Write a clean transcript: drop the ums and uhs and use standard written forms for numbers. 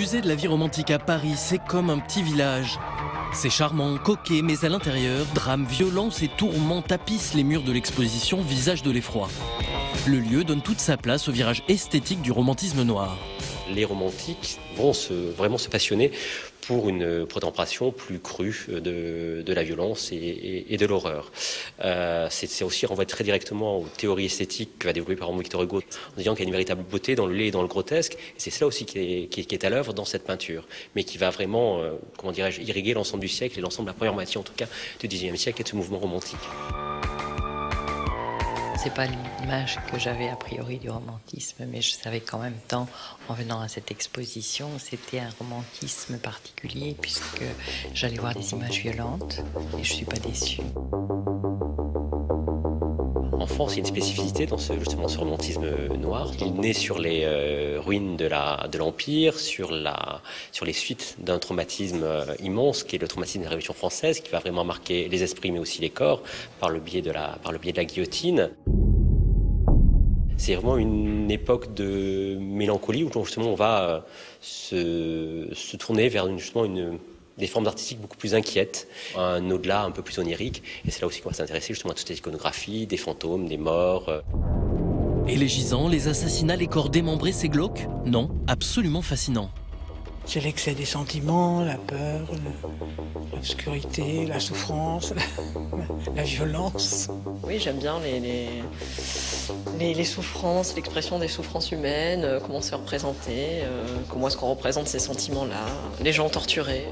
musée de la vie romantique à Paris, c'est comme un petit village. C'est charmant, coquet, mais à l'intérieur, drame, violence et tourments tapissent les murs de l'exposition Visage de l'effroi. Le lieu donne toute sa place au virage esthétique du romantisme noir. Les romantiques vont vraiment se passionner pour une contemplation plus crue de la violence et de l'horreur. C'est aussi renvoie très directement aux théories esthétiques que va développer par exemple Victor Hugo, en disant qu'il y a une véritable beauté dans le laid et dans le grotesque. Et c'est cela aussi qui est à l'œuvre dans cette peinture, mais qui va vraiment, irriguer l'ensemble du siècle et l'ensemble de la première moitié en tout cas du XIXe siècle et de ce mouvement romantique. C'est pas l'image que j'avais a priori du romantisme, mais je savais qu'en même temps, en venant à cette exposition, c'était un romantisme particulier puisque j'allais voir des images violentes et je suis pas déçue. En France, il y a une spécificité dans ce romantisme noir. Il naît sur les ruines de l'Empire, sur les suites d'un traumatisme immense, qui est le traumatisme de la Révolution française, qui va vraiment marquer les esprits, mais aussi les corps, par le biais de la guillotine. C'est vraiment une époque de mélancolie où justement on va se tourner vers des formes artistiques beaucoup plus inquiètes, un au-delà un peu plus onirique. Et c'est là aussi qu'on va s'intéresser justement à toute cette iconographie, des fantômes, des morts. Et les gisants, les assassinats, les corps démembrés, c'est glauque? Non, absolument fascinant. C'est l'excès des sentiments, la peur, l'obscurité, la souffrance, la violence. Oui, j'aime bien les souffrances, l'expression des souffrances humaines, comment c'est représenté, comment est-ce qu'on représente ces sentiments-là, les gens torturés.